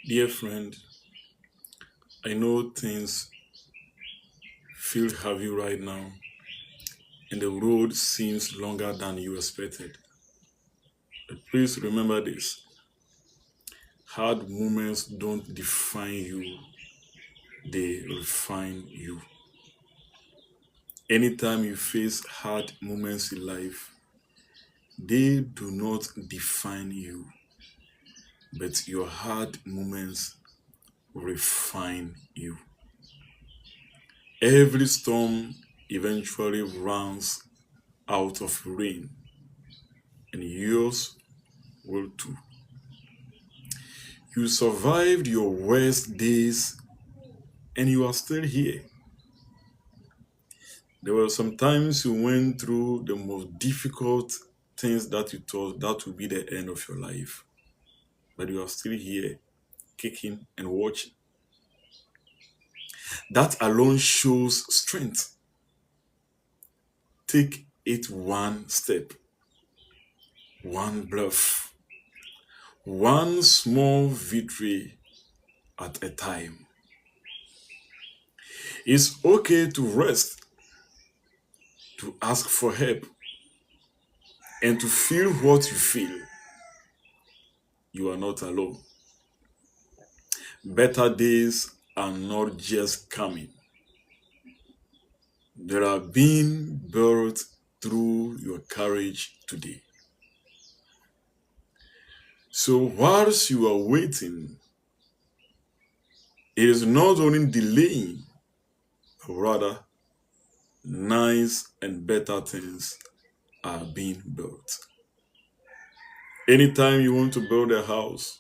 Dear friend, I know things feel heavy right now and the road seems longer than you expected. But please remember this: hard moments don't define you, they refine you. Anytime you face hard moments in life, they do not define you, but your hard moments refine you. Every storm eventually runs out of rain, and yours will too. You survived your worst days and you are still here. There were some times you went through the most difficult things that you thought that would be the end of your life, but you are still here, kicking and watching. That alone shows strength. Take it one step, one bluff, one small victory at a time. It's okay to rest, to ask for help, and to feel what you feel. You are not alone. Better days are not just coming, they are being built through your courage today. So, whilst you are waiting, it is not only delaying, but rather nice and better things are being built. Anytime you want to build a house,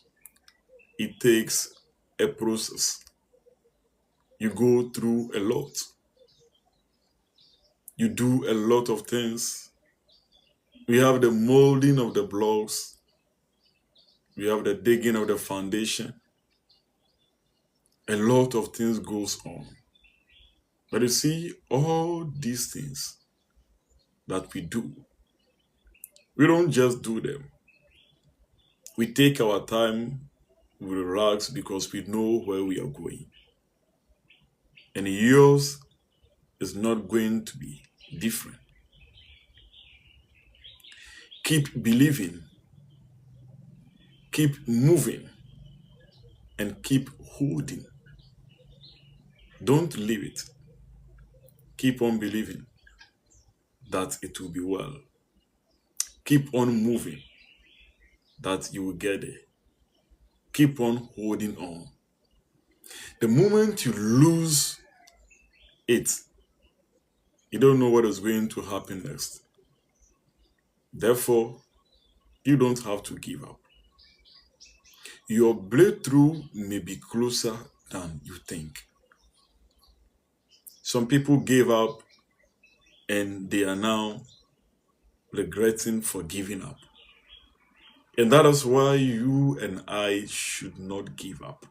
it takes a process. You go through a lot, you do a lot of things. We have the molding of the blocks, we have the digging of the foundation. A lot of things goes on. But you see, all these things that we do, we don't just do them. We take our time, we relax because we know where we are going. And yours is not going to be different. Keep believing, keep moving, and keep holding. Don't leave it. Keep on believing that it will be well. Keep on moving, that you will get there. Keep on holding on. The moment you lose it, you don't know what is going to happen next. Therefore, you don't have to give up. Your breakthrough may be closer than you think. Some people gave up and they are now regretting for giving up. And that is why you and I should not give up.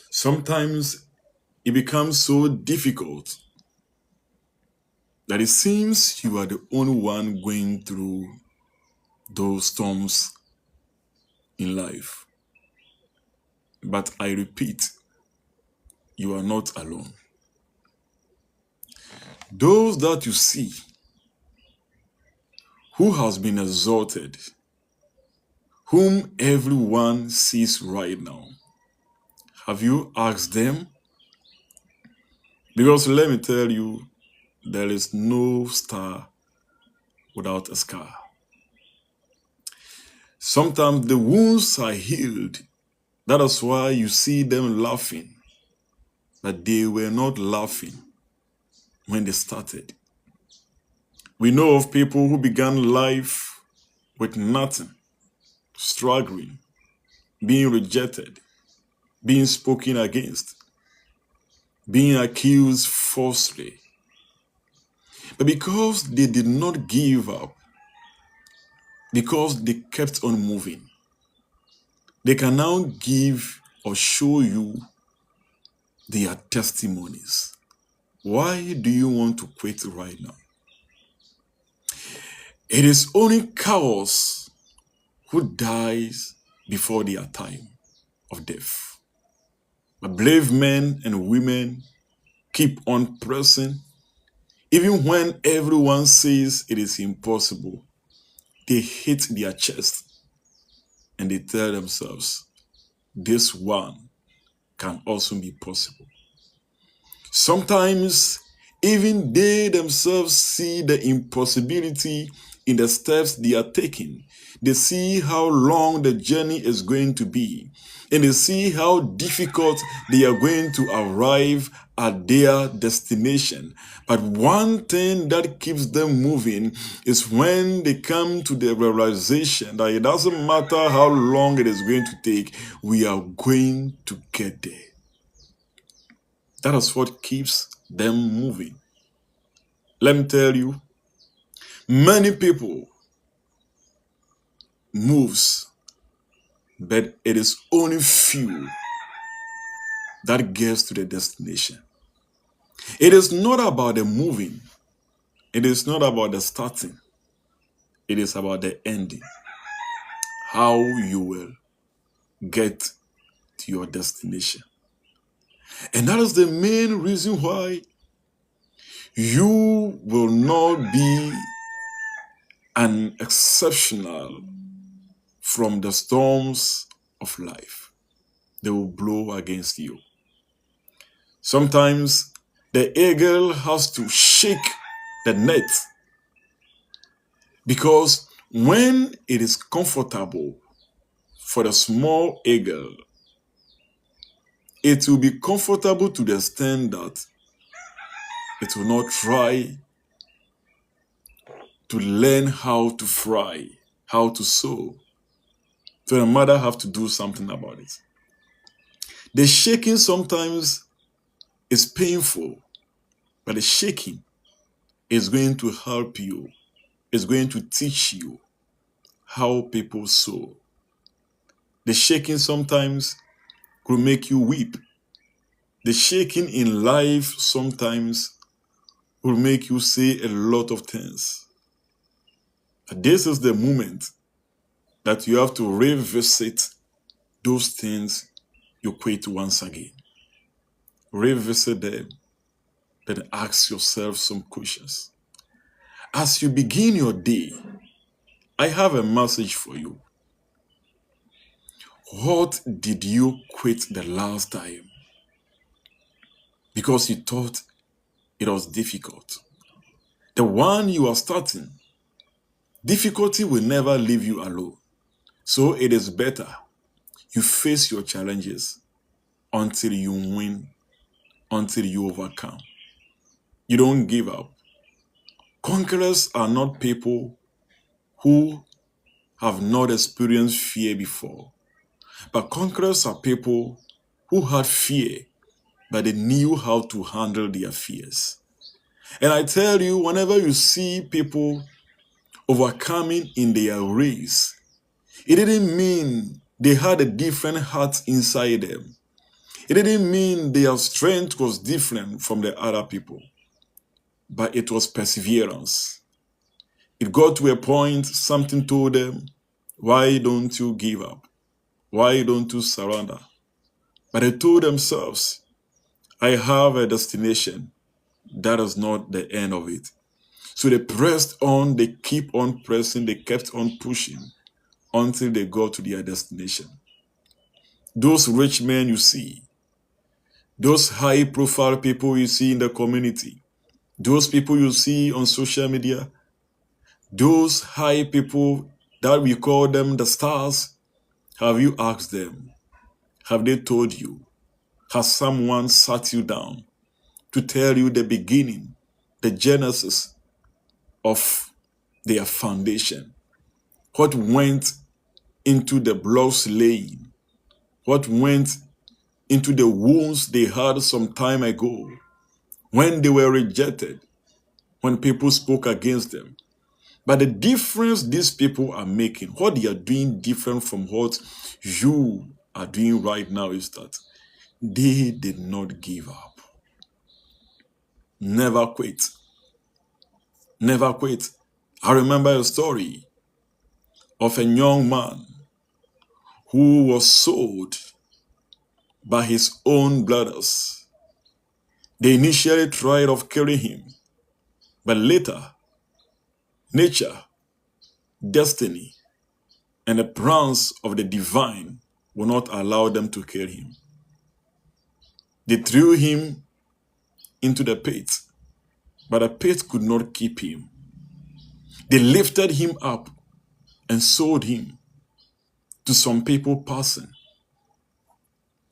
Sometimes it becomes so difficult that it seems you are the only one going through those storms in life. But I repeat, you are not alone. Those that you see who has been exalted, whom everyone sees right now, have you asked them? Because let me tell you, there is no star without a scar. Sometimes the wounds are healed. That is why you see them laughing. But they were not laughing when they started. We know of people who began life with nothing, struggling, being rejected, being spoken against, being accused falsely. But because they did not give up, because they kept on moving, they can now give or show you their testimonies. Why do you want to quit right now? It is only cowards who dies before their time. of death. But brave men and women keep on pressing, even when everyone says it is impossible. They hit their chest and they tell themselves, this one can also be possible. Sometimes even they themselves see the impossibility in the steps they are taking. They see how long the journey is going to be, and they see how difficult they are going to arrive at their destination. But one thing that keeps them moving is when they come to the realization that it doesn't matter how long it is going to take, we are going to get there. That is what keeps them moving. Let me tell you, many people moves, but it is only few that gets to the destination. It is not about the moving. It is not about the starting. It is about the ending. How you will get to your destination. And that is the main reason why you will not be an exceptional from the storms of life. They will blow against you. Sometimes the eagle has to shake the net because when it is comfortable for the small eagle, it will be comfortable to the extent that it will not try to learn how to fly, how to soar. So the mother have to do something about it. The shaking sometimes is painful, but the shaking is going to help you. It's going to teach you how people soar. The shaking sometimes will make you weep. The shaking in life sometimes will make you say a lot of things. But this is the moment that you have to revisit those things you quit once again. Revisit them, then ask yourself some questions. As you begin your day, I have a message for you. What did you quit the last time? Because you thought it was difficult. The one you are starting, difficulty will never leave you alone. So it is better you face your challenges until you win, until you overcome. You don't give up. Conquerors are not people who have not experienced fear before, but conquerors are people who had fear, but they knew how to handle their fears. And I tell you, whenever you see people overcoming in their race, it didn't mean they had a different heart inside them. It didn't mean their strength was different from the other people, but it was perseverance. It got to a point, something told them, why don't you give up? Why don't you surrender? But they told themselves, I have a destination. That is not the end of it. So they pressed on, they keep on pressing, they kept on pushing until they got to their destination. Those rich men you see, those high-profile people you see in the community, those people you see on social media, those high people that we call them the stars, have you asked them? Have they told you? Has someone sat you down to tell you the beginning, the genesis of their foundation? What went into the blocks laying? What went into the wounds they had some time ago when they were rejected, when people spoke against them? But the difference these people are making, what they are doing different from what you are doing right now, is that they did not give up. Never quit. Never quit. I remember a story of a young man who was sold by his own brothers. They initially tried of killing him, but later, nature, destiny, and the plans of the divine will not allow them to kill him. They threw him into the pit, but the pit could not keep him. They lifted him up and sold him to some people passing.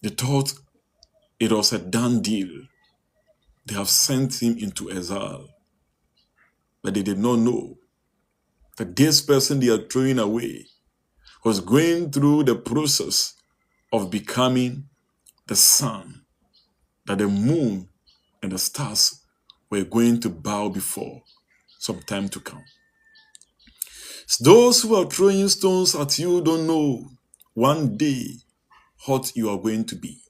They thought it was a done deal. They have sent him into exile. But they did not know that this person they are throwing away was going through the process of becoming the sun that the moon and the stars were going to bow before some time to come. So those who are throwing stones at you don't know one day what you are going to be.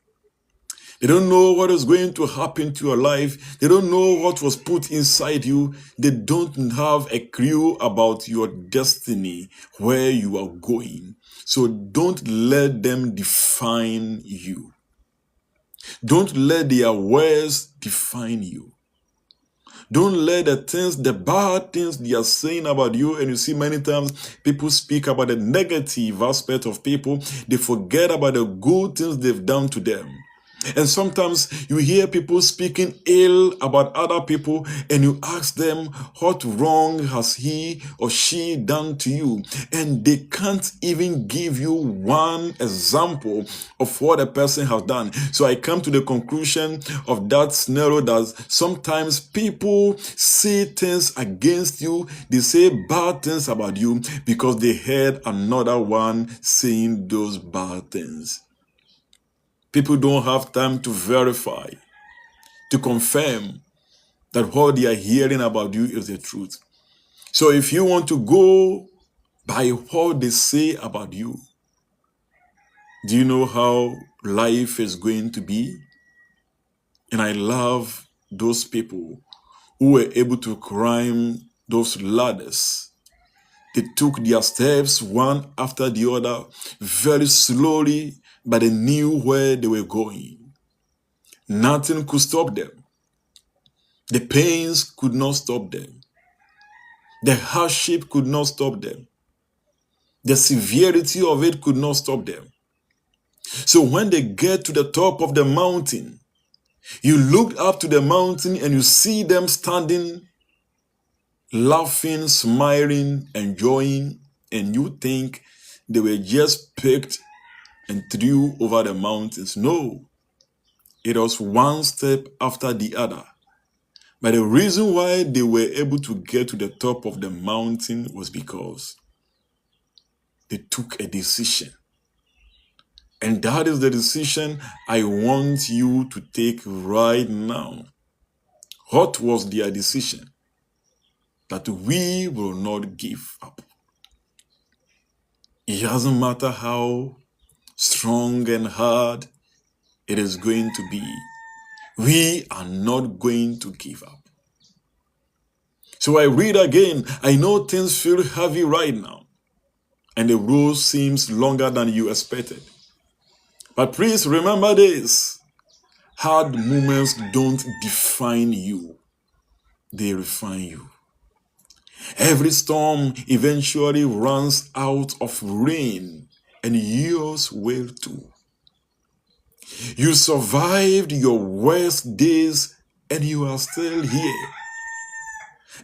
They don't know what is going to happen to your life. They don't know what was put inside you. They don't have a clue about your destiny, where you are going. So don't let them define you. Don't let their words define you. Don't let the things, the bad things they are saying about you, and you see many times people speak about the negative aspect of people. They forget about the good things they've done to them. And sometimes you hear people speaking ill about other people and you ask them, what wrong has he or she done to you? And they can't even give you one example of what a person has done. So I come to the conclusion of that scenario that sometimes people say things against you. They say bad things about you because they heard another one saying those bad things. People don't have time to verify, to confirm that what they are hearing about you is the truth. So if you want to go by what they say about you, do you know how life is going to be? And I love those people who were able to climb those ladders. They took their steps one after the other very slowly, but they knew where they were going. Nothing could stop them. The pains could not stop them. The hardship could not stop them. The severity of it could not stop them. So when they get to the top of the mountain, you look up to the mountain and you see them standing, laughing, smiling, enjoying, and you think they were just picked and threw over the mountains. No, it was one step after the other. But the reason why they were able to get to the top of the mountain was because they took a decision. And that is the decision I want you to take right now. What was their decision? That we will not give up. It doesn't matter how strong and hard it is going to be. We are not going to give up. So I read again. I know things feel heavy right now, and the road seems longer than you expected. But please remember this. Hard moments don't define you. They refine you. Every storm eventually runs out of rain, and yours will too. You survived your worst days, and you are still here.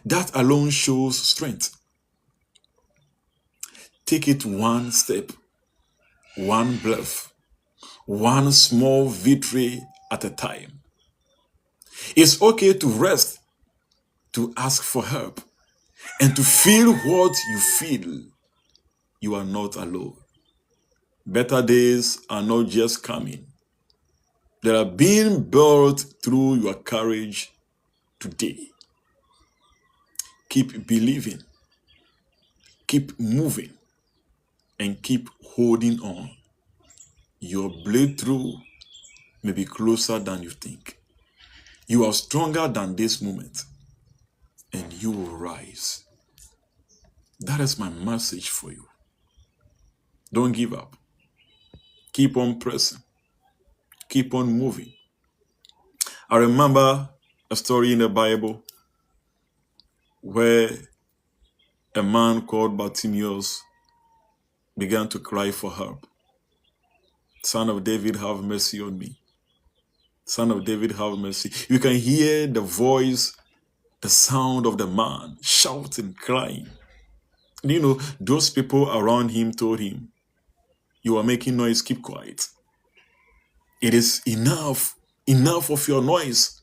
That alone shows strength. Take it one step, one breath, one small victory at a time. It's okay to rest, to ask for help, and to feel what you feel. You are not alone. Better days are not just coming. They are being built through your courage today. Keep believing, keep moving, and keep holding on. Your breakthrough may be closer than you think. You are stronger than this moment, and you will rise. That is my message for you. Don't give up. Keep on pressing. keep on moving. I remember a story in the Bible where a man called Bartimaeus began to cry for help. Son of David, have mercy on me. Son of David, have mercy. You can hear the voice, the sound of the man shouting, crying. And you know, those people around him told him, you are making noise, keep quiet. It is enough. Enough of your noise.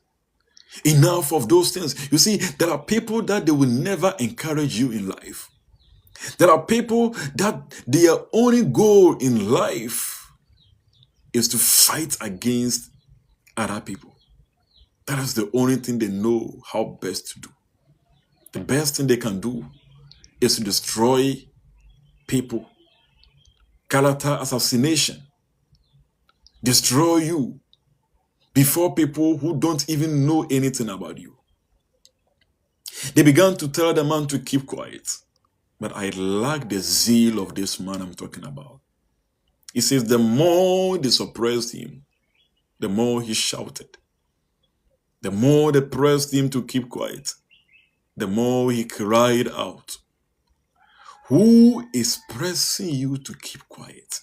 Enough of those things. You see, there are people that they will never encourage you in life. There are people that their only goal in life is to fight against other people. That is the only thing they know how best to do. The best thing they can do is to destroy people. Character assassination. Destroy you before people who don't even know anything about you. They began to tell the man to keep quiet. But I like the zeal of this man I'm talking about. He says the more they suppressed him, the more he shouted. The more they pressed him to keep quiet, the more he cried out. Who is pressing you to keep quiet?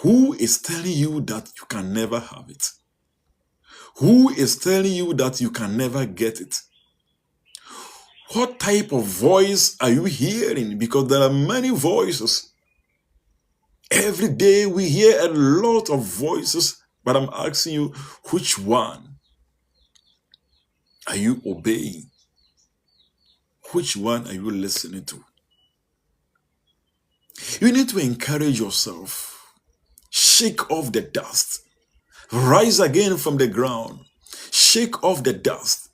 Who is telling you that you can never have it? Who is telling you that you can never get it? What type of voice are you hearing? Because there are many voices. Every day we hear a lot of voices, but I'm asking you, which one are you obeying? Which one are you listening to? You need to encourage yourself. Shake off the dust. Rise again from the ground. Shake off the dust.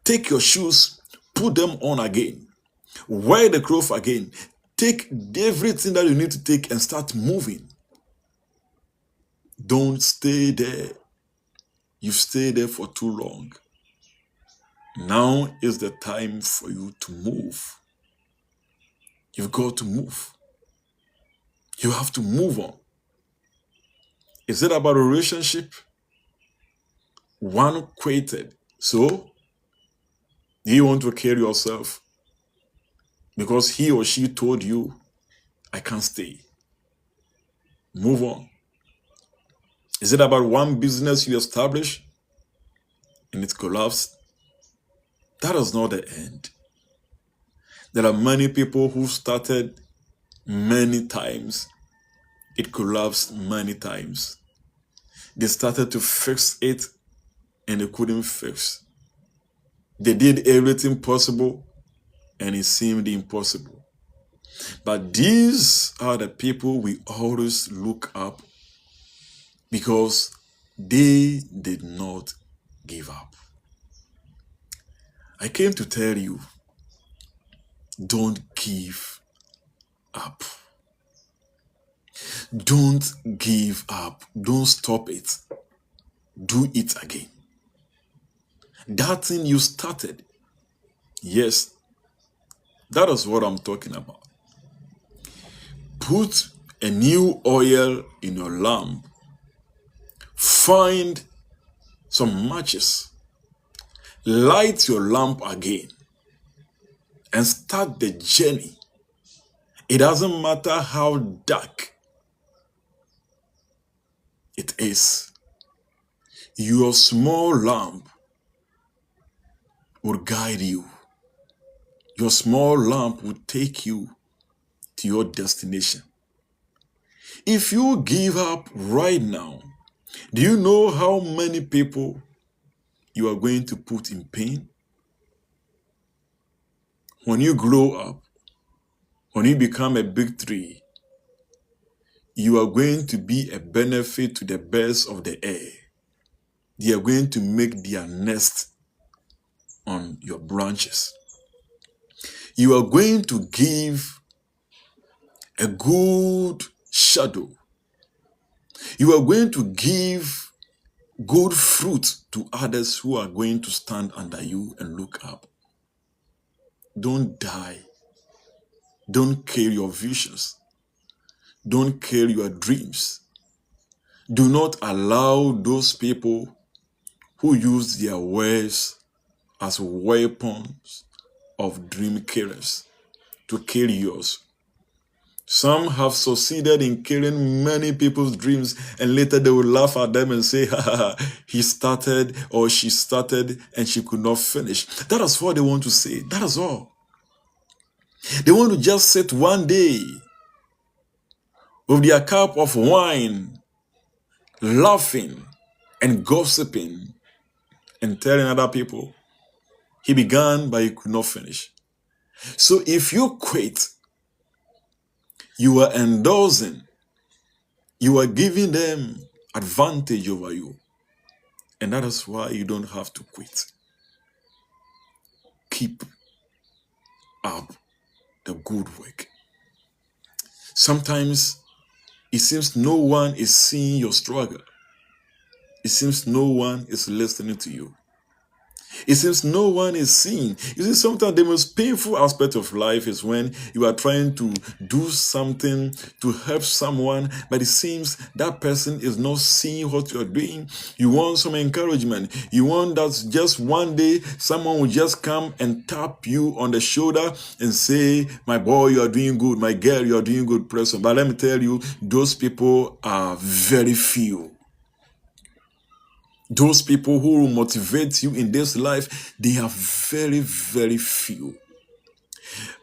Take your shoes, put them on again. Wear the clothes again. Take everything that you need to take and start moving. Don't stay there. You've stayed there for too long. Now is the time for you to move. You've got to move. You have to move on. Is it about a relationship? One quitted. So, do you want to kill yourself? Because he or she told you, I can't stay. Move on. Is it about one business you established and it collapsed? That is not the end. There are many people who started many times. It collapsed many times. They started to fix it and they couldn't fix. They did everything possible and it seemed impossible. But these are the people we always look up because they did not give up. I came to tell you, don't give up. Don't give up. Don't stop it. Do it again. That thing you started, yes, that is what I'm talking about. Put a new oil in your lamp. Find some matches. Light your lamp again and start the journey. It doesn't matter how dark it is. Your small lamp will guide you. Your small lamp will take you to your destination. If you give up right now, do you know how many people you are going to put in pain? When you grow up, when you become a big tree, you are going to be a benefit to the birds of the air. They are going to make their nest on your branches. You are going to give a good shadow. You are going to give good fruit to others who are going to stand under you and look up. Don't die. Don't kill your visions. Don't kill your dreams. Do not allow those people who use their words as weapons of dream killers to kill yours. Some have succeeded in killing many people's dreams, and later they will laugh at them and say, ha ha ha, he started or she started and she could not finish. That is what they want to say. That is all. They want to just sit one day with their cup of wine, laughing and gossiping and telling other people, he began but he could not finish. So if you quit, you are endorsing, you are giving them advantage over you. And that is why you don't have to quit. Keep up the good work. Sometimes it seems no one is seeing your struggle. It seems no one is listening to you. It seems no one is seeing. You see, sometimes the most painful aspect of life is when you are trying to do something to help someone, but it seems that person is not seeing what you're doing. You want some encouragement. You want that just one day someone will just come and tap you on the shoulder and say, my boy, you are doing good. My girl, you are doing good, person. But let me tell you, those people are very few. Those people who will motivate you in this life, they are very, very few.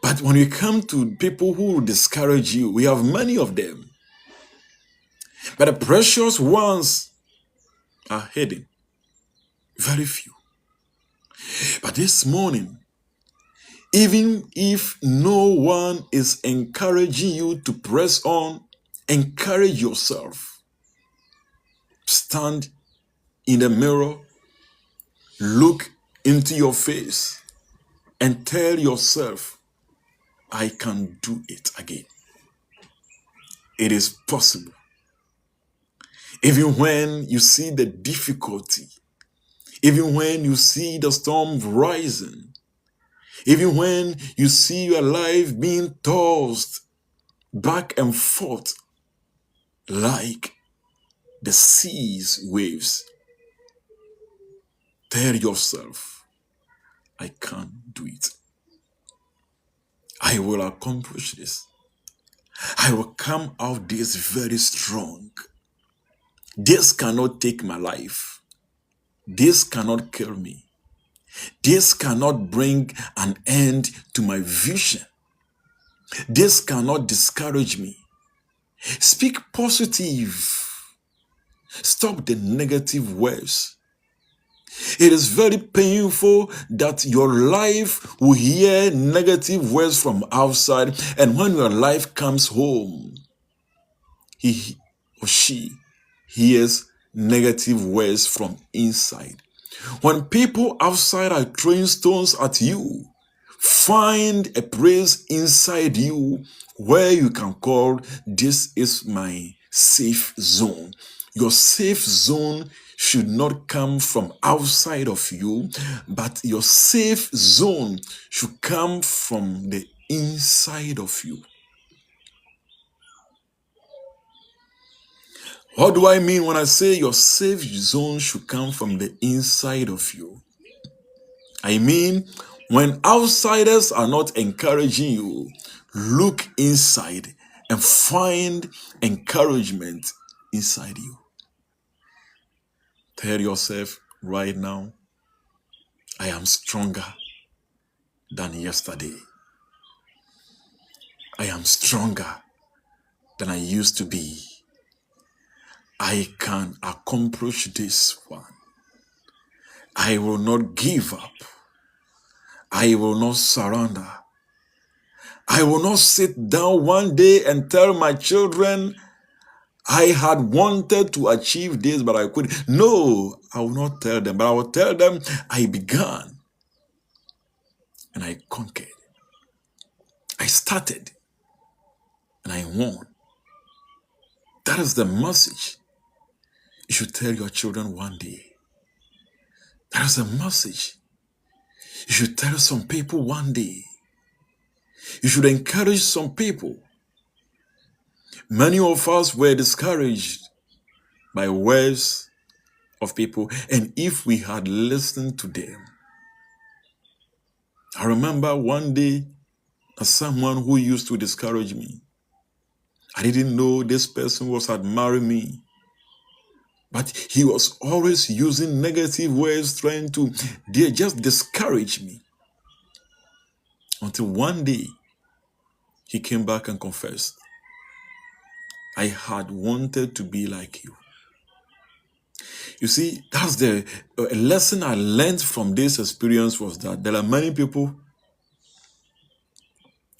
But when you come to people who will discourage you, we have many of them. But the precious ones are hidden. Very few. But this morning, even if no one is encouraging you to press on, encourage yourself. Stand in the mirror, look into your face, and tell yourself, I can do it again. It is possible. Even when you see the difficulty, even when you see the storm rising, even when you see your life being tossed back and forth like the sea's waves, tell yourself, I can do it. I will accomplish this. I will come out this very strong. This cannot take my life. This cannot kill me. This cannot bring an end to my vision. This cannot discourage me. Speak positive. Stop the negative words. It is very painful that your life will hear negative words from outside, and when your life comes home, he or she hears negative words from inside. When people outside are throwing stones at you, find a place inside you where you can call, this is my safe zone. Your safe zone should not come from outside of you, but your safe zone should come from the inside of you. What do I mean when I say your safe zone should come from the inside of you? I mean, when outsiders are not encouraging you, look inside and find encouragement inside you. Tell yourself right now, I am stronger than yesterday. I am stronger than I used to be. I can accomplish this one. I will not give up. I will not surrender. I will not sit down one day and tell my children, I had wanted to achieve this, but I couldn't. No, I will not tell them, but I will tell them, I began and I conquered. I started and I won. That is the message you should tell your children one day. That is the message you should tell some people one day. You should encourage some people. Many of us were discouraged by words of people. And if we had listened to them, I remember one day, as someone who used to discourage me, I didn't know this person was admiring me, but he was always using negative words, trying to just discourage me. Until one day, he came back and confessed, I had wanted to be like you. You see, that's the lesson I learned from this experience, was that there are many people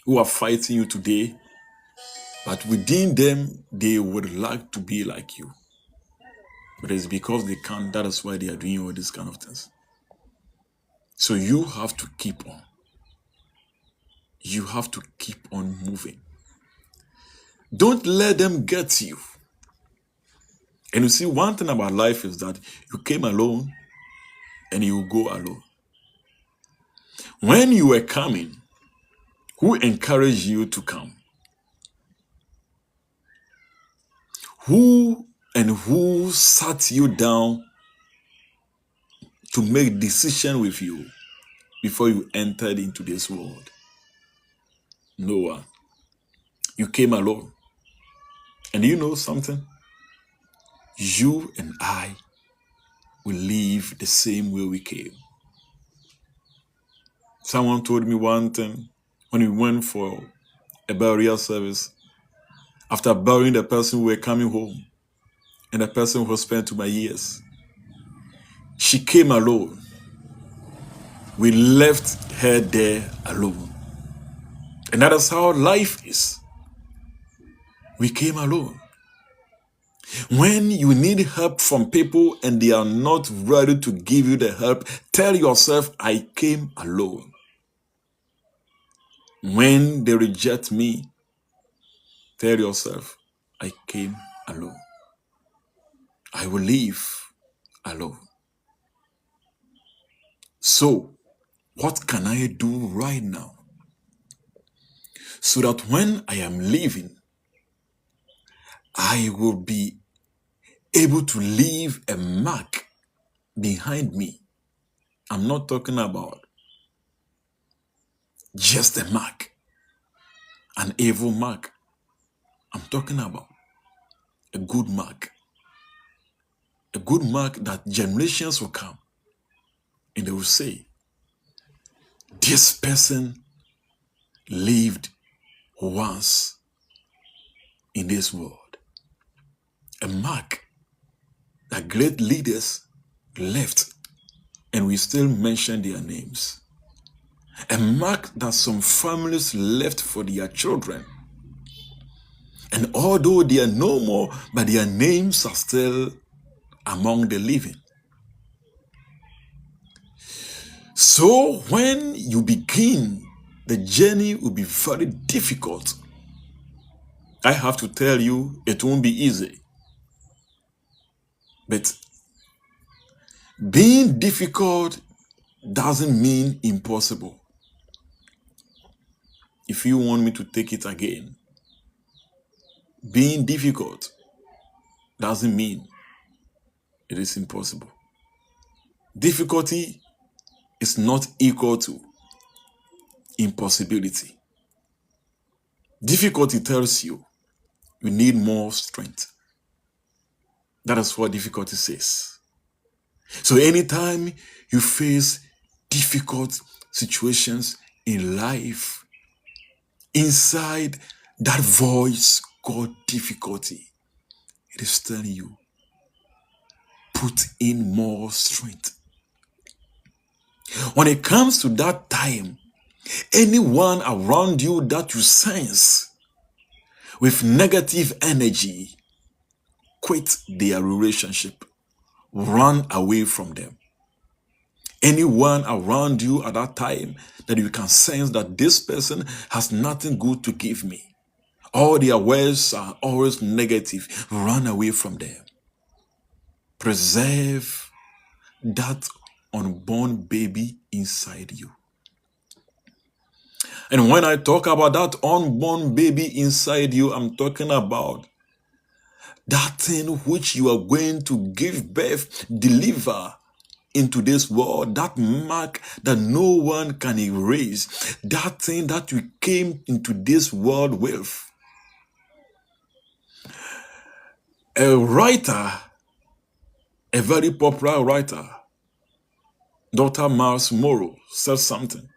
who are fighting you today, but within them, they would like to be like you. But it's because they can't, that is why they are doing all these kind of things. So you have to keep on. You have to keep on moving. Don't let them get you. And you see, one thing about life is that you came alone and you will go alone. When you were coming, who encouraged you to come? Who sat you down to make decision with you before you entered into this world? No one. You came alone. And you know something? You and I will leave the same way we came. Someone told me one thing when we went for a burial service. After burying the person, we were coming home, and the person who spent 2 years, she came alone. We left her there alone. And that is how life is. We came alone. When you need help from people and they are not ready to give you the help, tell yourself, I came alone. When they reject me, tell yourself, I came alone. I will leave alone. So, what can I do right now so that when I am leaving, I will be able to leave a mark behind me? I'm not talking about just a mark, an evil mark. I'm talking about a good mark. A good mark that generations will come and they will say, this person lived once in this world. A mark that great leaders left and we still mention their names. A mark that some families left for their children. And although they are no more, but their names are still among the living. So when you begin, the journey will be very difficult. I have to tell you, it won't be easy. But being difficult doesn't mean impossible. If you want me to take it again, being difficult doesn't mean it is impossible. Difficulty is not equal to impossibility. Difficulty tells you you need more strength. That is what difficulty says. So anytime you face difficult situations in life, inside that voice called difficulty, it is telling you, put in more strength. When it comes to that time, anyone around you that you sense with negative energy, quit their relationship. Run away from them. Anyone around you at that time that you can sense that this person has nothing good to give me, all their words are always negative, run away from them. Preserve that unborn baby inside you. And when I talk about that unborn baby inside you, I'm talking about that thing which you are going to give birth, deliver into this world, that mark that no one can erase, that thing that you came into this world with. A writer, a very popular writer, Dr. Miles Morrow, said something.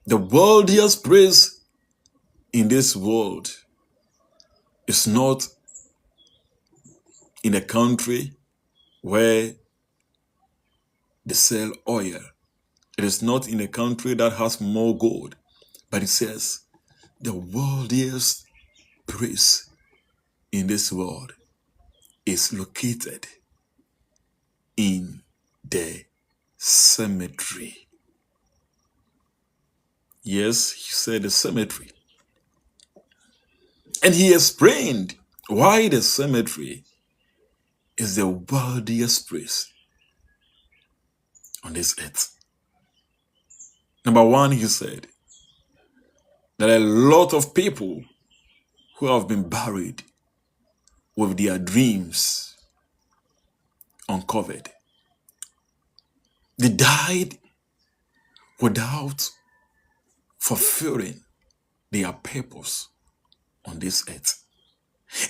The worldliest praise in this world is not in a country where they sell oil. It is not in a country that has more gold. But it says the worldliest praise in this world is located in the cemetery. Yes, he said the cemetery. And he explained why the cemetery is the worldliest praise on this earth. Number one, he said, there are a lot of people who have been buried with their dreams uncovered. They died without fulfilling their purpose on this earth.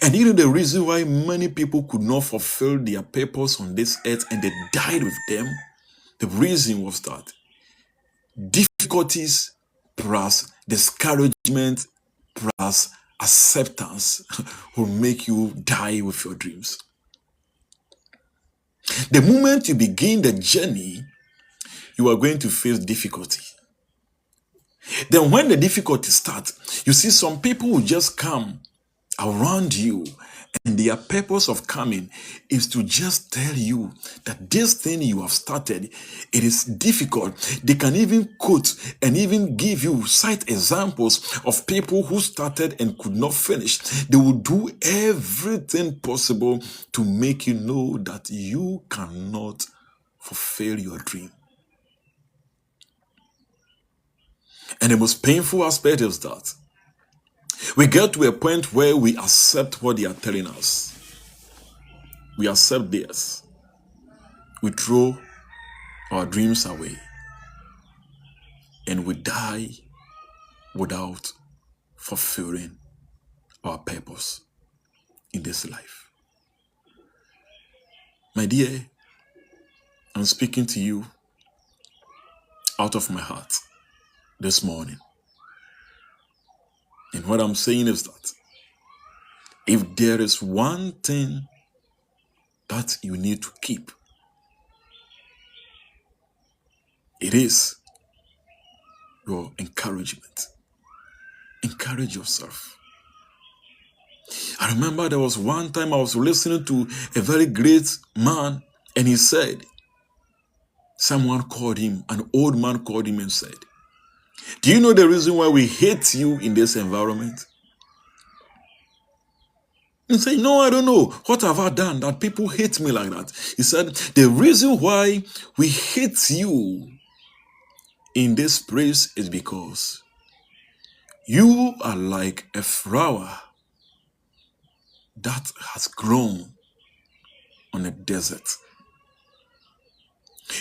And you know the reason why many people could not fulfill their purpose on this earth and they died with them? The reason was that difficulties plus discouragement plus acceptance will make you die with your dreams. The moment you begin the journey, you are going to face difficulty. Then when the difficulty starts, you see some people will just come around you, and their purpose of coming is to just tell you that this thing you have started, it is difficult. They can even quote and even give you cite examples of people who started and could not finish. They will do everything possible to make you know that you cannot fulfill your dream. And the most painful aspect is that we get to a point where we accept what they are telling us. We accept theirs. We throw our dreams away. And we die without fulfilling our purpose in this life. My dear, I'm speaking to you out of my heart this morning. And what I'm saying is that if there is one thing that you need to keep, it is your encouragement. Encourage yourself. I remember there was one time I was listening to a very great man, and he said, someone called him, an old man called him and said, do you know the reason why we hate you in this environment? He said, no, I don't know. What have I done that people hate me like that? He said, the reason why we hate you in this place is because you are like a flower that has grown on a desert.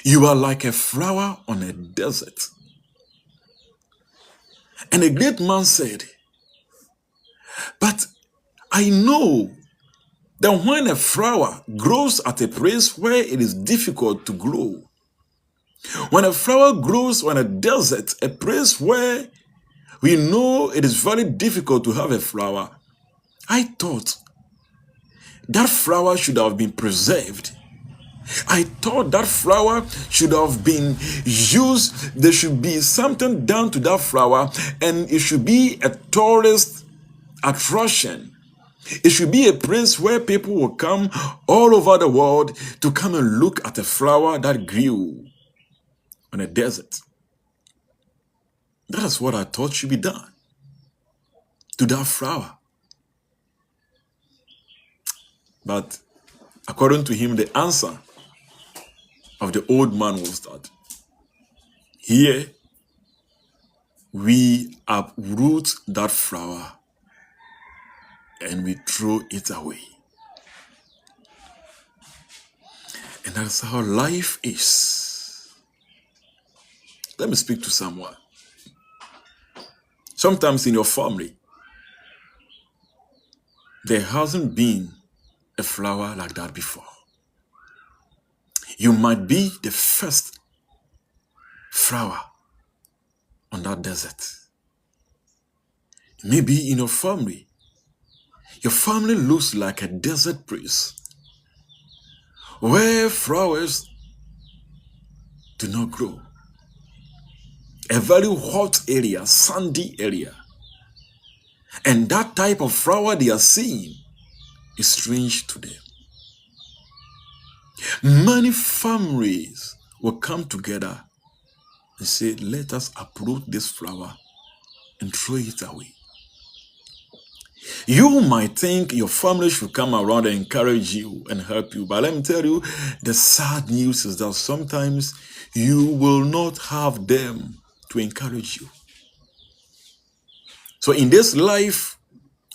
You are like a flower on a desert. And a great man said, but I know that when a flower grows at a place where it is difficult to grow, when a flower grows on a desert, a place where we know it is very difficult to have a flower, I thought that flower should have been preserved. I thought that flower should have been used. There should be something done to that flower, and it should be a tourist attraction. It should be a place where people will come all over the world to come and look at a flower that grew on a desert. That is what I thought should be done to that flower. But according to him, the answer of the old man was that here we uproot that flower and we throw it away. And that's how life is. Let me speak to someone. Sometimes in your family, there hasn't been a flower like that before. You might be the first flower on that desert. Maybe in your family looks like a desert place where flowers do not grow. A very hot area, sandy area. And that type of flower they are seeing is strange to them. Many families will come together and say, let us uproot this flower and throw it away. You might think your family should come around and encourage you and help you, but let me tell you, the sad news is that sometimes you will not have them to encourage you. So in this life,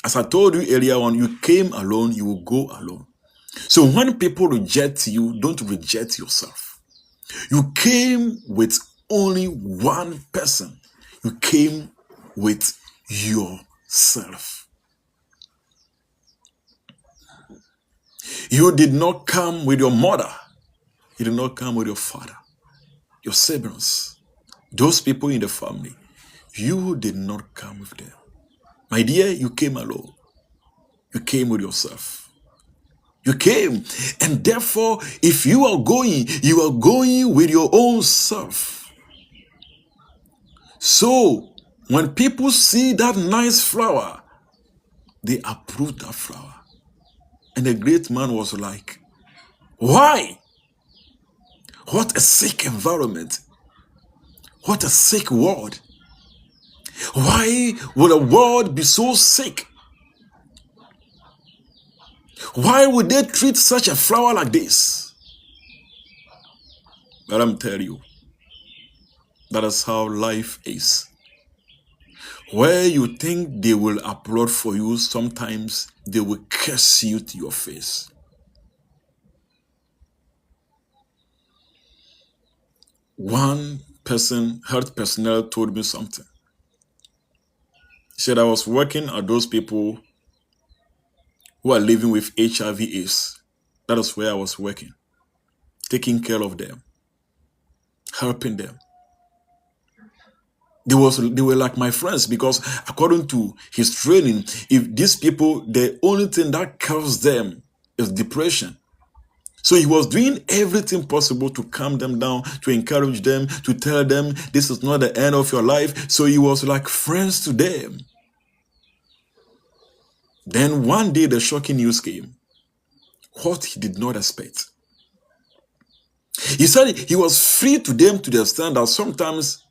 as I told you earlier on, you came alone, you will go alone. So when people reject you, don't reject yourself. You came with only one person. You came with yourself. You did not come with your mother. You did not come with your father, your siblings, those people in the family. You did not come with them. My dear, you came alone. You came with yourself. You came. And therefore, if you are going with your own self. So, when people see that nice flower, they approve that flower. And the great man was like, why? What a sick environment. What a sick world. Why would the world be so sick? Why would they treat such a flower like this? But I'm telling you, that is how life is. Where you think they will applaud for you, sometimes they will curse you to your face. One person, health personnel, told me something. He said, I was working at those people who are living with HIV/AIDS. That is where I was working, taking care of them, helping them. They were like my friends, because according to his training, if these people, the only thing that kills them is depression. So he was doing everything possible to calm them down, to encourage them, to tell them this is not the end of your life. So he was like friends to them. Then one day the shocking news came, what he did not expect. He said he was free to them to the extent that sometimes,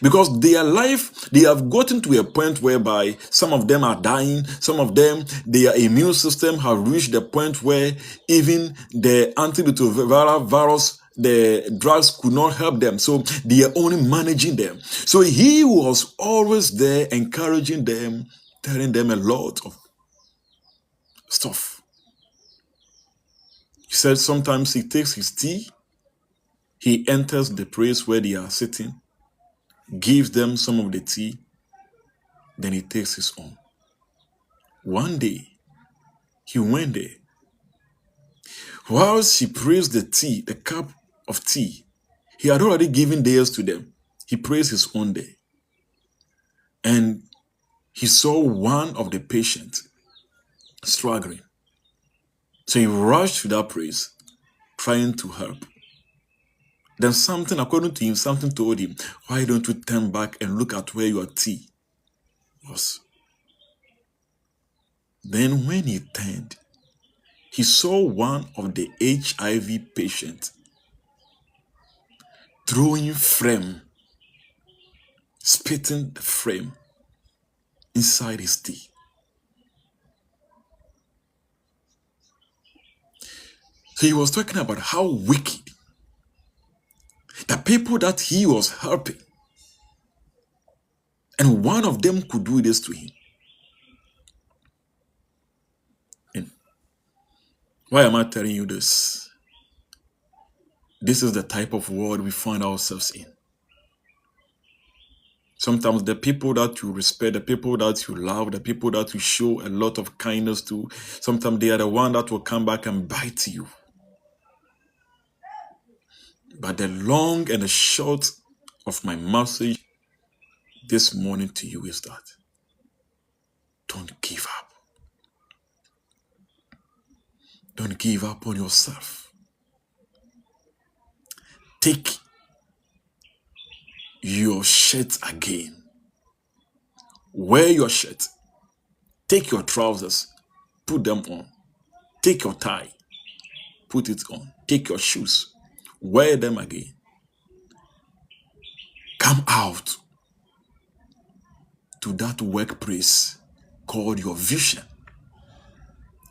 because their life, they have gotten to a point whereby some of them are dying, some of them, their immune system have reached the point where even the antiretroviral virus, the drugs could not help them. So they are only managing them. So he was always there encouraging them, telling them a lot of stuff. He said sometimes he takes his tea, he enters the place where they are sitting, gives them some of the tea, then he takes his own. One day, he went there. Whilst he praised the tea, the cup of tea, he had already given theirs to them. He praised his own day. And he saw one of the patients struggling. So he rushed to that place, trying to help. Then something, according to him, something told him, why don't you turn back and look at where your tea was? Then when he turned, he saw one of the HIV patients throwing frame, spitting the frame inside his tea. So he was talking about how wicked the people that he was helping, and one of them could do this to him. Why am I telling you this? This is the type of world we find ourselves in. Sometimes the people that you respect, the people that you love, the people that you show a lot of kindness to, sometimes they are the one that will come back and bite you. But the long and the short of my message this morning to you is that don't give up. Don't give up on yourself. Take your shirt again. Wear your shirt. Take your trousers. Put them on. Take your tie. Put it on. Take your shoes. Wear them again. Come out to that workplace called your vision.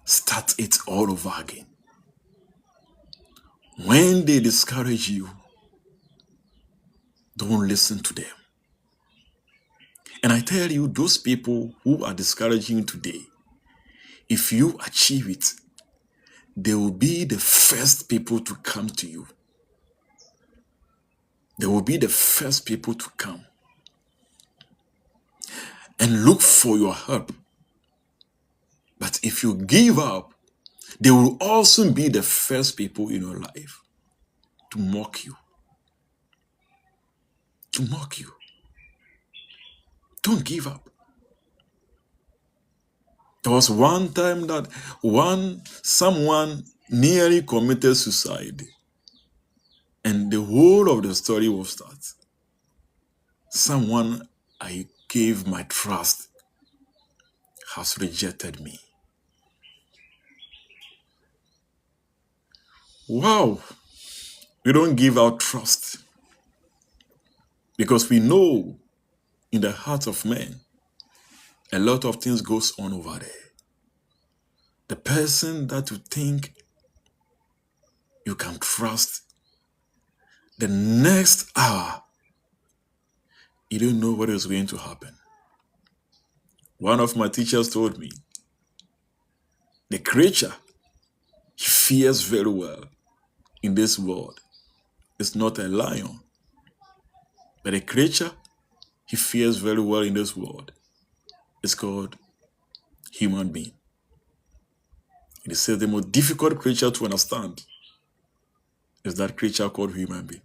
Start it all over again. When they discourage you, don't listen to them. And I tell you, those people who are discouraging you today, if you achieve it, they will be the first people to come to you. They will be the first people to come and look for your help. But if you give up, they will also be the first people in your life to mock you. To mock you. Don't give up. There was one time that someone nearly committed suicide. And the whole of the story was that someone I gave my trust has rejected me. Wow. We don't give out trust because we know in the heart of man a lot of things goes on over there. The person that you think you can trust, the next hour, you don't know what is going to happen. One of my teachers told me, the creature he fears very well in this world is not a lion, but a creature he fears very well in this world is called human being. And he says the most difficult creature to understand is that creature called human being.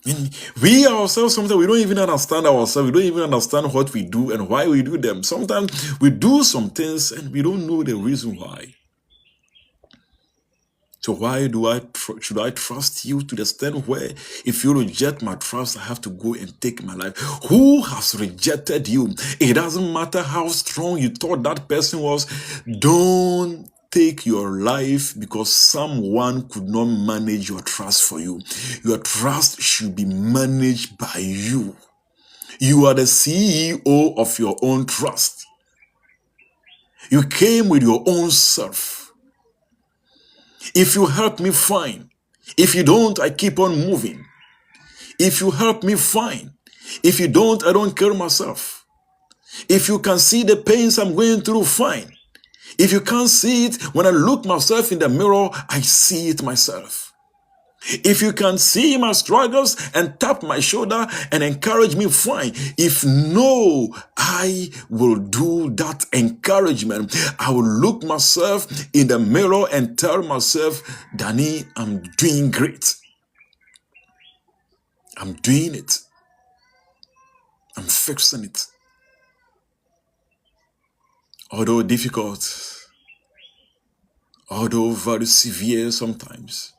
And we ourselves, sometimes we don't even understand ourselves. We don't even understand what we do and why we do them. Sometimes we do some things and we don't know the reason why. So why should I trust you to the extent where if you reject my trust, I have to go and take my life? Who has rejected you? It doesn't matter how strong you thought that person was. Don't take your life because someone could not manage your trust for you. Your trust should be managed by you. You are the CEO of your own trust. You came with your own self. If you help me, fine. If you don't, I keep on moving. If you help me, fine. If you don't, I don't kill myself. If you can see the pains I'm going through, fine. If you can't see it, when I look myself in the mirror, I see it myself. If you can see my struggles and tap my shoulder and encourage me, fine. If no, I will do that encouragement. I will look myself in the mirror and tell myself, Danny, I'm doing great. I'm doing it. I'm fixing it. Although difficult, although very severe sometimes,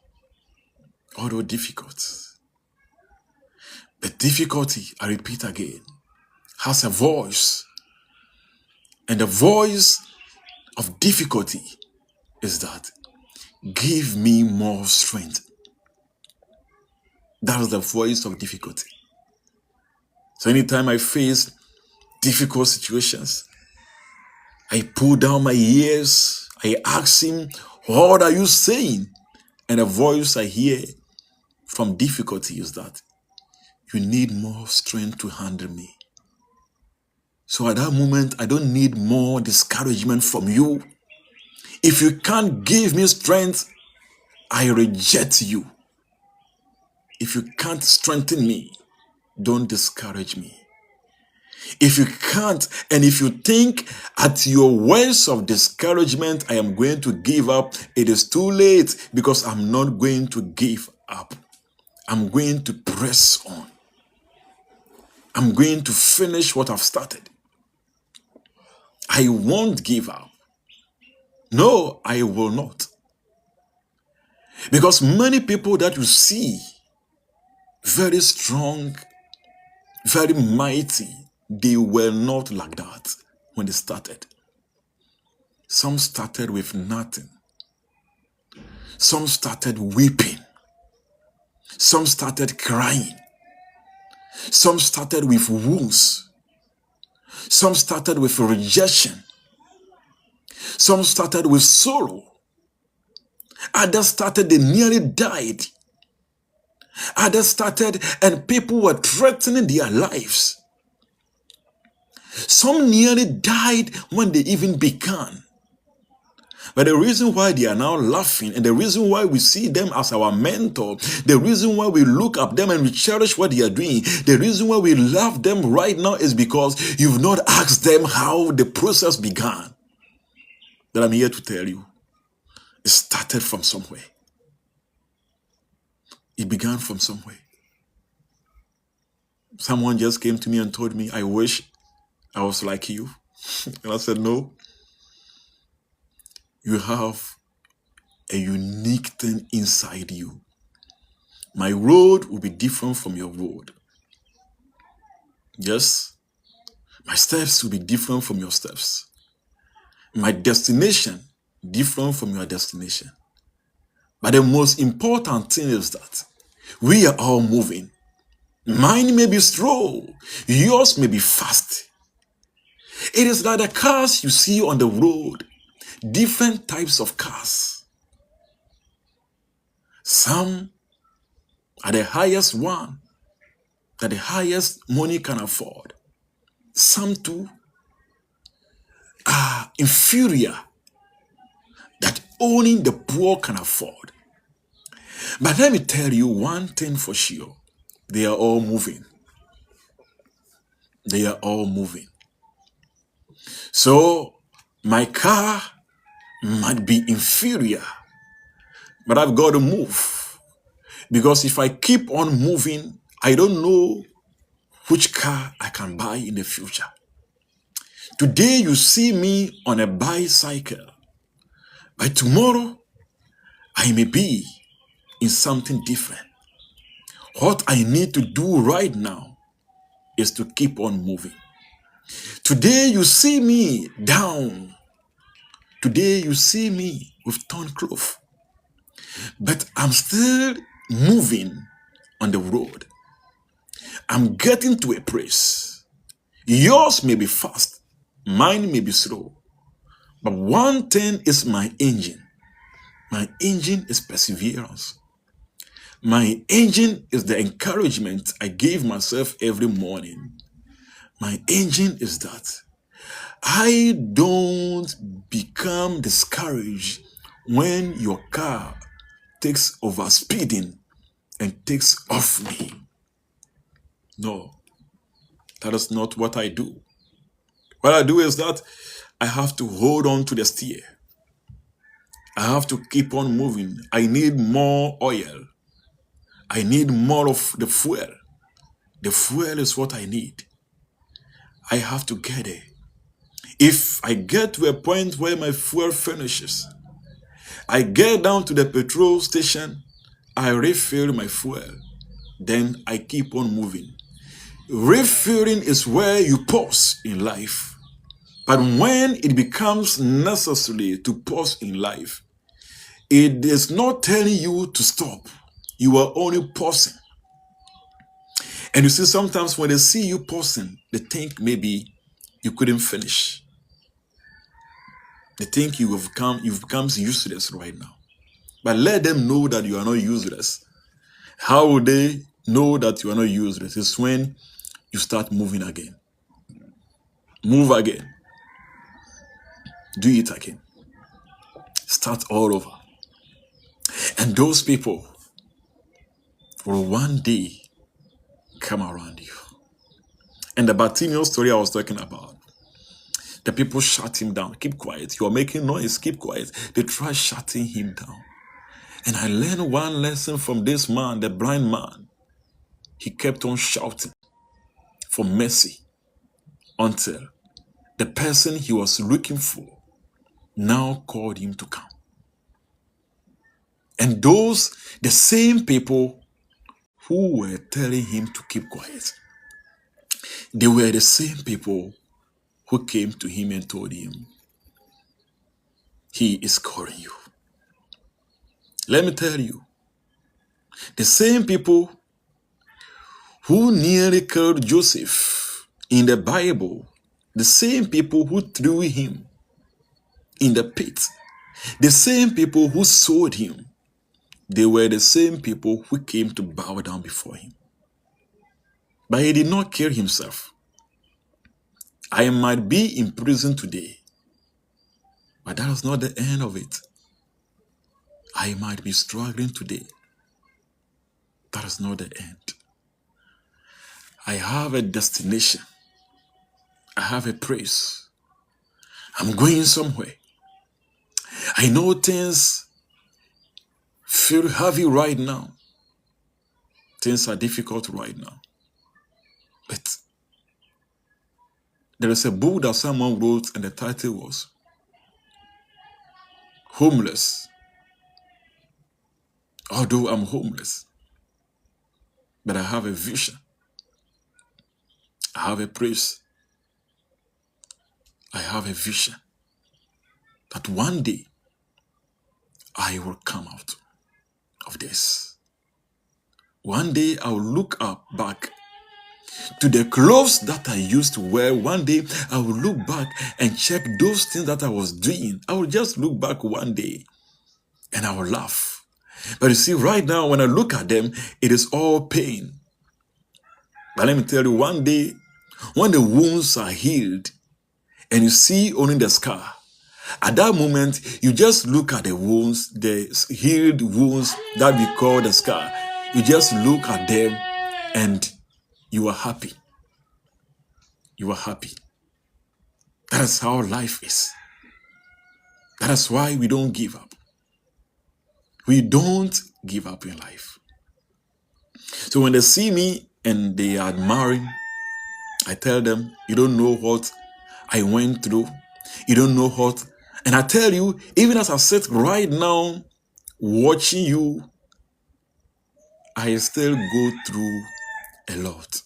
although difficult. The difficulty, I repeat again, has a voice. And the voice of difficulty is that, give me more strength. That is the voice of difficulty. So anytime I face difficult situations, I pull down my ears, I ask him, what are you saying? And the voice I hear from difficulty is that, you need more strength to handle me. So at that moment, I don't need more discouragement from you. If you can't give me strength, I reject you. If you can't strengthen me, don't discourage me. If you can't, and if you think at your words of discouragement, I am going to give up, it is too late, because I'm not going to give up. I'm going to press on. I'm going to finish what I've started. I won't give up. No, I will not. Because many people that you see, very strong, very mighty, they were not like that when they started. Some started with nothing. Some started weeping. Some started crying. Some started with wounds. Some started with rejection. Some started with sorrow. Others started, they nearly died. Others started and people were threatening their lives. Some nearly died when they even began. But the reason why they are now laughing, and the reason why we see them as our mentor, the reason why we look up them and we cherish what they are doing, the reason why we love them right now is because you've not asked them how the process began. That I'm here to tell you. It started from somewhere. It began from somewhere. Someone just came to me and told me, I wish I was like you. And I said, no. You have a unique thing inside you. My road will be different from your road. Yes, my steps will be different from your steps. My destination, different from your destination. But the most important thing is that we are all moving. Mine may be slow, yours may be fast. It is like the cars you see on the road, different types of cars. Some are the highest one that the highest money can afford. Some too are inferior that only the poor can afford. But let me tell you one thing for sure. They are all moving. They are all moving. So my car might be inferior, but I've got to move. Because if I keep on moving, I don't know which car I can buy in the future. Today you see me on a bicycle. By tomorrow, I may be in something different. What I need to do right now is to keep on moving. Today you see me down. Today you see me with torn clothes. But I'm still moving on the road. I'm getting to a place. Yours may be fast. Mine may be slow. But one thing is my engine. My engine is perseverance. My engine is the encouragement I give myself every morning. My engine is that I don't become discouraged when your car takes over speeding and takes off me. No, that is not what I do. What I do is that I have to hold on to the steer. I have to keep on moving. I need more oil. I need more of the fuel. The fuel is what I need. I have to get it. If I get to a point where my fuel finishes, I get down to the petrol station, I refill my fuel, then I keep on moving. Refilling is where you pause in life. But when it becomes necessary to pause in life, it is not telling you to stop. You are only pausing. And you see, sometimes when they see you pausing, they think maybe you couldn't finish. They think you've become useless right now. But let them know that you are not useless. How will they know that you are not useless? It's when you start moving again. Move again. Do it again. start all over. And those people will one day come around you. And the Bartimaeus story I was talking about, the people shut him down. Keep quiet. You're making noise. Keep quiet. They try shutting him down. And I learned one lesson from this man, the blind man. He kept on shouting for mercy until the person he was looking for now called him to come. And those, the same people who were telling him to keep quiet, they were the same people who came to him and told him, he is calling you. Let me tell you, the same people who nearly killed Joseph in the Bible, the same people who threw him in the pit, the same people who sold him, they were the same people who came to bow down before him. But he did not kill himself. I might be in prison today, but that is not the end of it. I might be struggling today. That is not the end. I have a destination. I have a place. I'm going somewhere. I know things feel heavy right now. Things are difficult right now. But there is a book that someone wrote and the title was Homeless. Although I'm homeless, but I have a vision. I have a praise. I have a vision that one day I will come out of this. One day I will look up back to the clothes that I used to wear. One day I will look back and check those things that I was doing. I will just look back one day and I will laugh. But you see, right now, when I look at them, it is all pain. But let me tell you, one day, when the wounds are healed and you see only the scar, at that moment, you just look at the wounds, the healed wounds that we call the scar. You just look at them and you are happy. You are happy. That is how life is. That is why we don't give up. We don't give up in life. So when they see me and they are admiring, I tell them, you don't know what I went through. You don't know what. And I tell you, even as I sit right now watching you, I still go through a lot.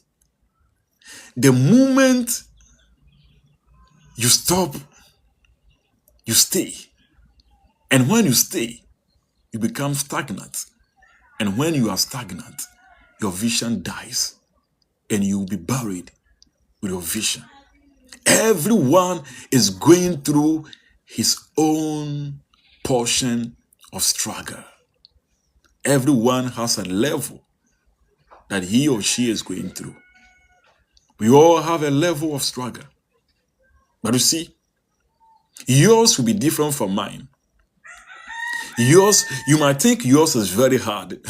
The moment you stop, you stay. And when you stay, you become stagnant. And when you are stagnant, your vision dies and you will be buried with your vision. Everyone is going through his own portion of struggle. Everyone has a level that he or she is going through. We all have a level of struggle. But you see, yours will be different from mine. Yours, you might think yours is very hard,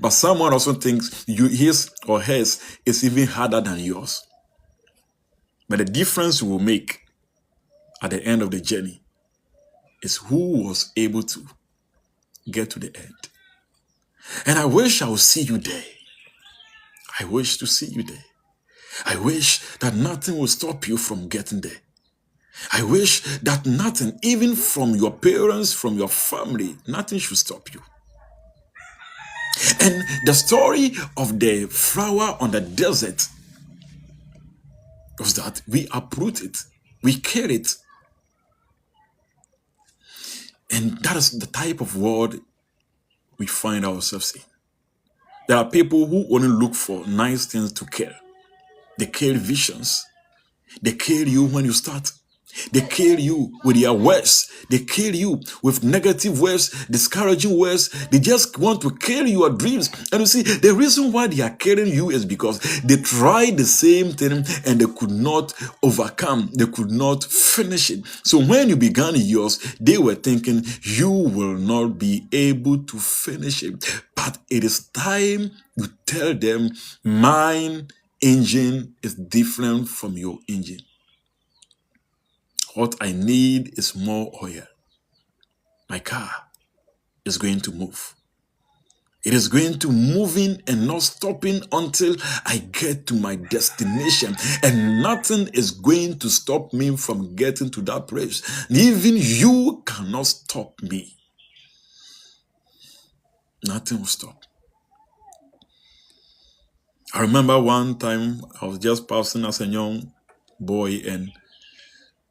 but someone also thinks his or hers is even harder than yours. But the difference we will make at the end of the journey is who was able to get to the end. And I wish I would see you there. I wish to see you there. I wish that nothing will stop you from getting there. I wish that nothing, even from your parents, from your family, nothing should stop you. And the story of the flower on the desert was that we uproot it, we kill it. And that is the type of world we find ourselves in. There are people who only look for nice things to kill. They kill visions. They kill you when you start. They kill you with their words. They kill you with negative words, discouraging words. They just want to kill your dreams. And you see, the reason why they are killing you is because they tried the same thing and they could not overcome. They could not finish it. So when you began yours, they were thinking you will not be able to finish it. But it is time you tell them, mine engine is different from your engine. What I need is more oil. My car is going to move. It is going to moving and not stopping until I get to my destination. And nothing is going to stop me from getting to that place. Even you cannot stop me. Nothing will stop. I remember one time I was just passing as a young boy and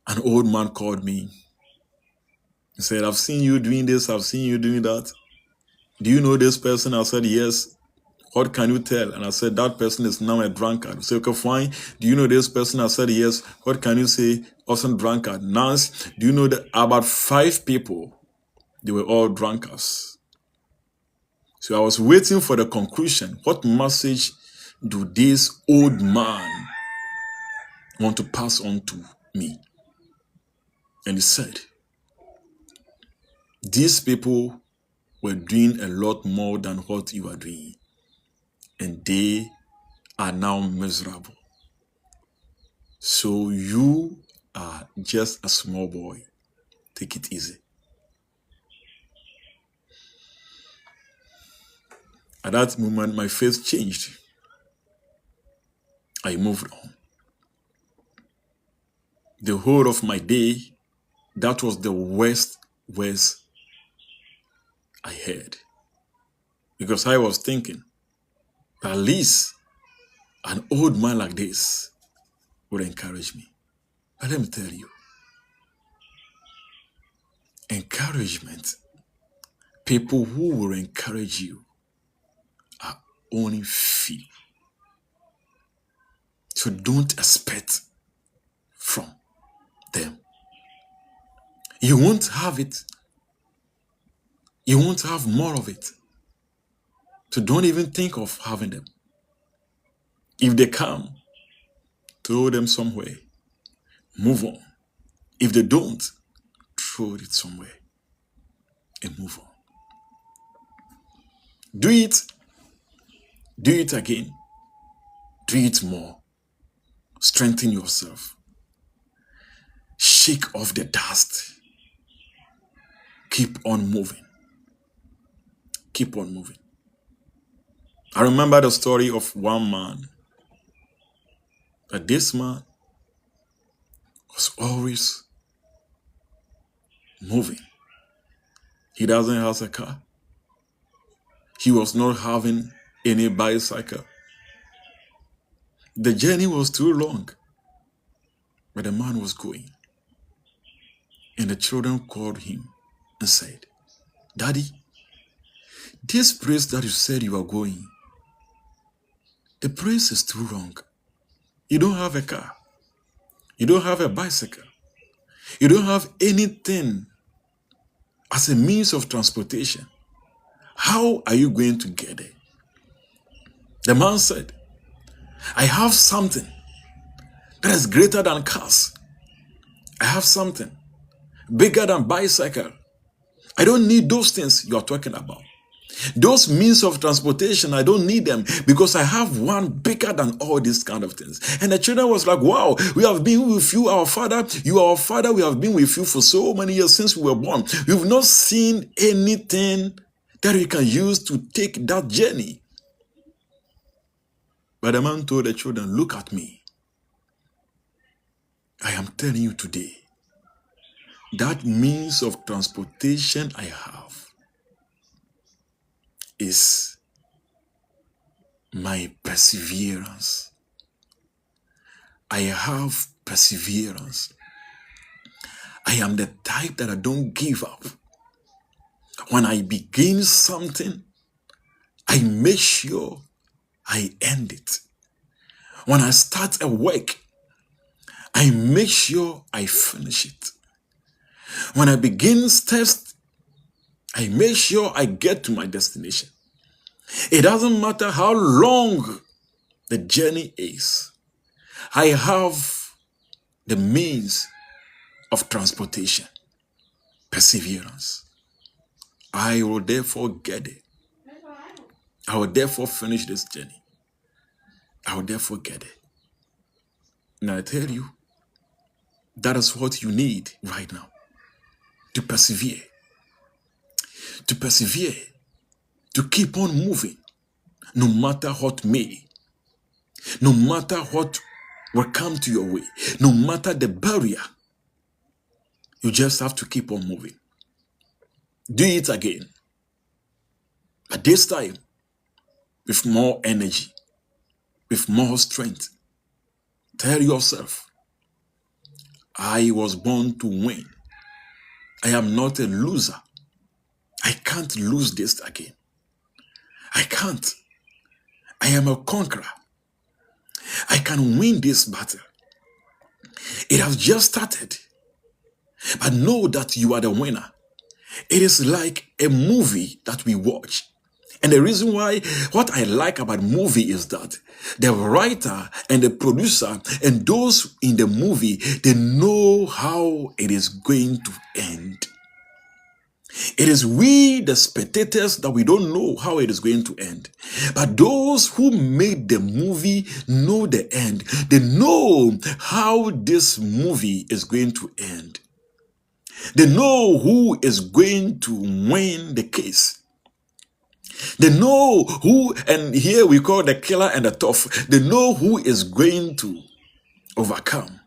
an old man called me. He said, I've seen you doing this, I've seen you doing that. Do you know this person? I said, yes. What can you tell? And I said, that person is now a drunkard. So, okay, fine. Do you know this person? I said, yes. What can you say? Also drunkard. Nance, do you know that about 5 people, they were all drunkards. So I was waiting for the conclusion. What message do this old man want to pass on to me? And he said, these people were doing a lot more than what you are doing. And they are now miserable. So you are just a small boy. Take it easy. At that moment, my face changed. I moved on. The whole of my day, that was the worst words I heard. Because I was thinking, at least an old man like this would encourage me. But let me tell you, encouragement, people who will encourage you are only few. So don't expect from them. You won't have it. You won't have more of it. So don't even think of having them. If they come, throw them somewhere. Move on. If they don't, throw it somewhere and move on. Do it. Do it again. Do it more. Strengthen yourself. Shake off the dust. Keep on moving. Keep on moving. I remember the story of one man. That this man was always moving. He doesn't have a car. He was not having any bicycle. The journey was too long, but the man was going. And the children called him and said, Daddy, this place that you said you are going, the place is too long. You don't have a car. You don't have a bicycle. You don't have anything as a means of transportation. How are you going to get there? The man said, I have something that is greater than cars. I have something bigger than bicycle. I don't need those things you are talking about. Those means of transportation, I don't need them because I have one bigger than all these kind of things. And the children was like, wow, we have been with you, our father. You are our father. We have been with you for so many years since we were born. We've not seen anything that we can use to take that journey. But the man told the children, look at me. I am telling you today, that means of transportation I have is my perseverance. I have perseverance. I am the type that I don't give up. When I begin something, I make sure I end it. When I start a work, I make sure I finish it. When I begin steps, I make sure I get to my destination. It doesn't matter how long the journey is. I have the means of transportation. Perseverance. I will therefore get it. I will therefore finish this journey. I will therefore get it. Now I tell you, that is what you need right now. To persevere. To persevere. To keep on moving. No matter what may. No matter what will come to your way. No matter the barrier. You just have to keep on moving. Do it again. But this time, with more energy. With more strength. Tell yourself, I was born to win. I am not a loser. I can't lose this again. I can't. I am a conqueror. I can win this battle. It has just started. But know that you are the winner. It is like a movie that we watch. And the reason why, what I like about movie is that the writer and the producer and those in the movie, they know how it is going to end. It is we, the spectators, that we don't know how it is going to end. But those who made the movie know the end. They know how this movie is going to end. They know who is going to win the case. They know who, and here we call the killer and the tough. They know who is going to overcome.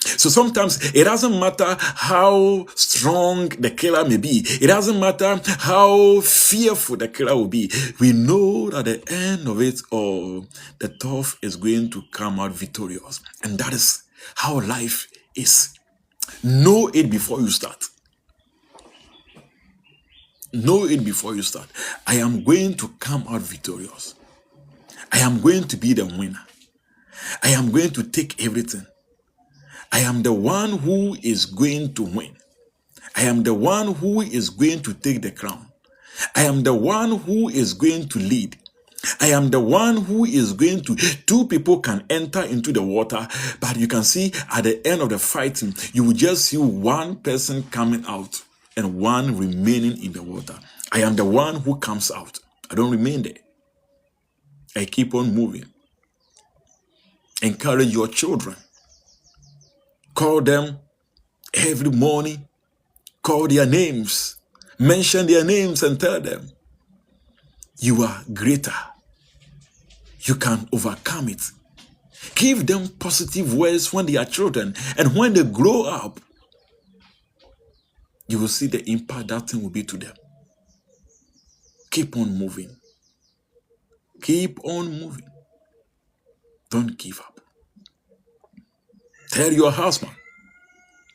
So sometimes it doesn't matter how strong the killer may be. It doesn't matter how fearful the killer will be. We know that at the end of it all, the tough is going to come out victorious. And that is how life is. Know it before you start. Know it before you start. I am going to come out victorious. I am going to be the winner. I am going to take everything. I am the one who is going to win. I am the one who is going to take the crown. I am the one who is going to lead. I am the one who is going to, two people can enter into the water, but you can see at the end of the fighting, you will just see one person coming out and one remaining in the water. I am the one who comes out. I don't remain there. I keep on moving. Encourage your children. Call them every morning. Call their names. Mention their names and tell them, you are greater. You can overcome it. Give them positive words when they are children. And when they grow up, you will see the impact that thing will be to them. Keep on moving. Keep on moving. Don't give up. Tell your husband.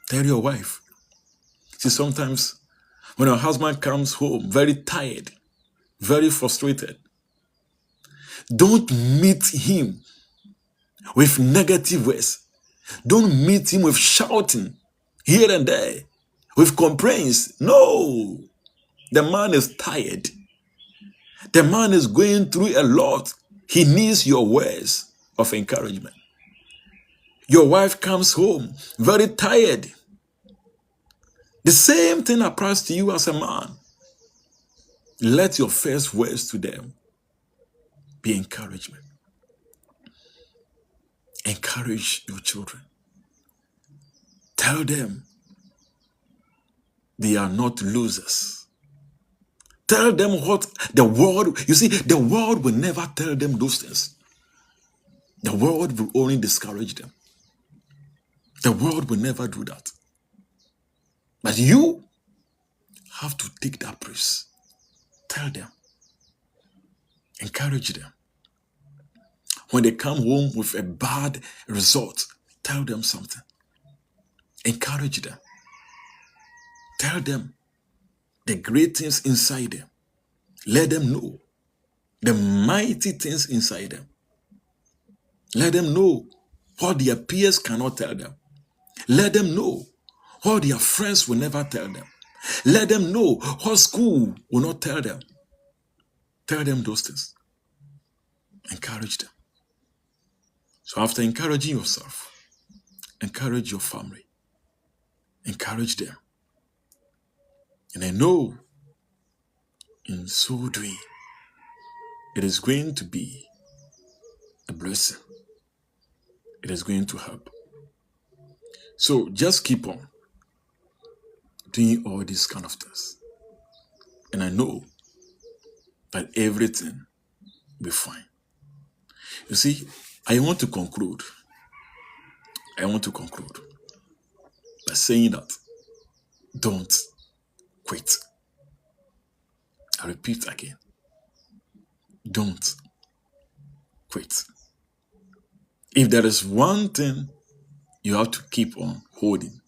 Tell your wife. See, sometimes when our husband comes home very tired, very frustrated, don't meet him with negative words. Don't meet him with shouting here and there, with complaints. No. The man is tired. The man is going through a lot. He needs your words of encouragement. Your wife comes home very tired. The same thing applies to you as a man. Let your first words to them be encouragement. Encourage your children. Tell them they are not losers. Tell them what the world, you see, the world will never tell them those things. The world will only discourage them. The world will never do that. But you have to take that praise. Tell them. Encourage them. When they come home with a bad result, tell them something. Encourage them. Tell them the great things inside them. Let them know the mighty things inside them. Let them know what their peers cannot tell them. Let them know what their friends will never tell them. Let them know what school will not tell them. Tell them those things. Encourage them. So after encouraging yourself, encourage your family. Encourage them. And I know in so doing, it is going to be a blessing. It is going to help. So just keep on doing all these kind of things. And I know that everything will be fine. You see, I want to conclude. I want to conclude by saying that don't quit. I repeat again. Don't quit. If there is one thing you have to keep on holding,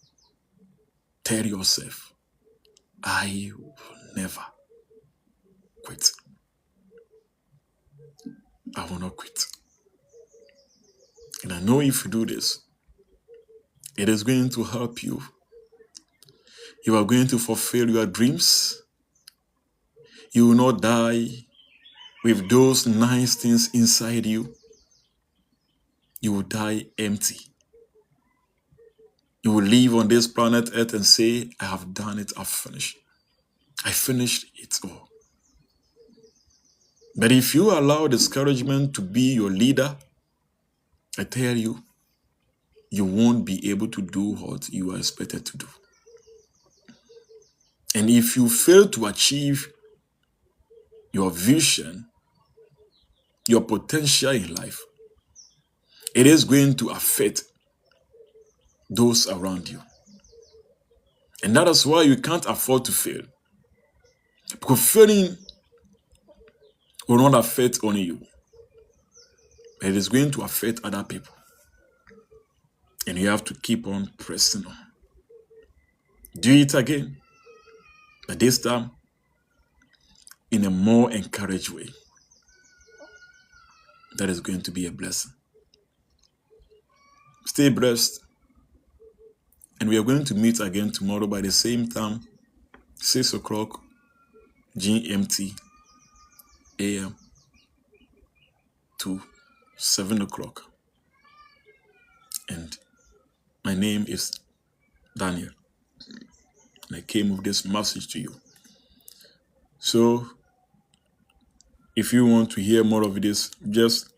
tell yourself, I will never quit. I will not quit. And I know if you do this, it is going to help you. You are going to fulfill your dreams. You will not die with those nice things inside you. You will die empty. You will live on this planet Earth and say, I have done it, I've finished. I finished it all. But if you allow discouragement to be your leader, I tell you, you won't be able to do what you are expected to do. And if you fail to achieve your vision, your potential in life, it is going to affect those around you. And that is why you can't afford to fail. Because failing will not affect only you. It is going to affect other people. And you have to keep on pressing on. Do it again. But this time, in a more encouraged way. That is going to be a blessing. Stay blessed. And we are going to meet again tomorrow by the same time, 6 o'clock GMT AM to 7 o'clock. And my name is Daniel. And I came with this message to you. So, if you want to hear more of this, just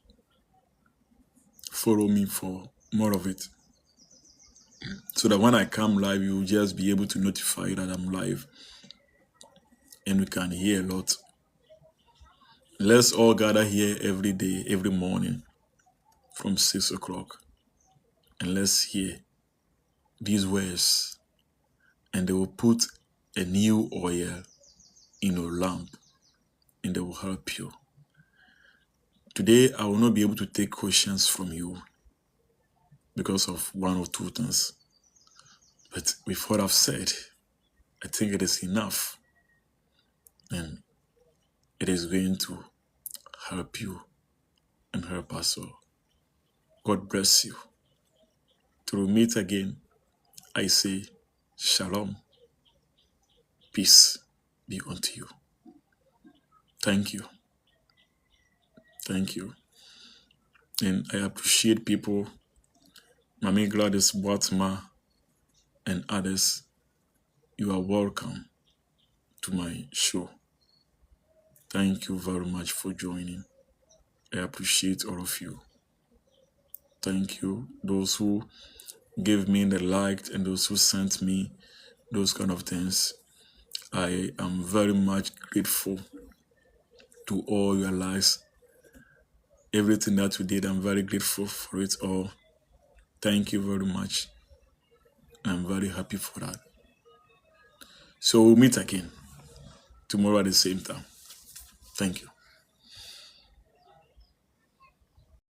follow me for more of it. So that when I come live, you'll just be able to notify that I'm live. And we can hear a lot. Let's all gather here every day, every morning from 6 o'clock. And let's hear these words. And they will put a new oil in your lamp. And they will help you. Today, I will not be able to take questions from you because of one or two things. But with what I've said, I think it is enough. And it is going to help you and help us all. God bless you. Till we meet again, I say, Shalom. Peace be unto you. Thank you. Thank you. And I appreciate people, Mami Gladys Boatma and others. You are welcome to my show. Thank you very much for joining. I appreciate all of you. Thank you. Those who gave me the like and those who sent me those kind of things. I am very much grateful to all your likes. Everything that you did, I'm very grateful for it all. Thank you very much. I'm very happy for that. So we'll meet again tomorrow at the same time. Thank you.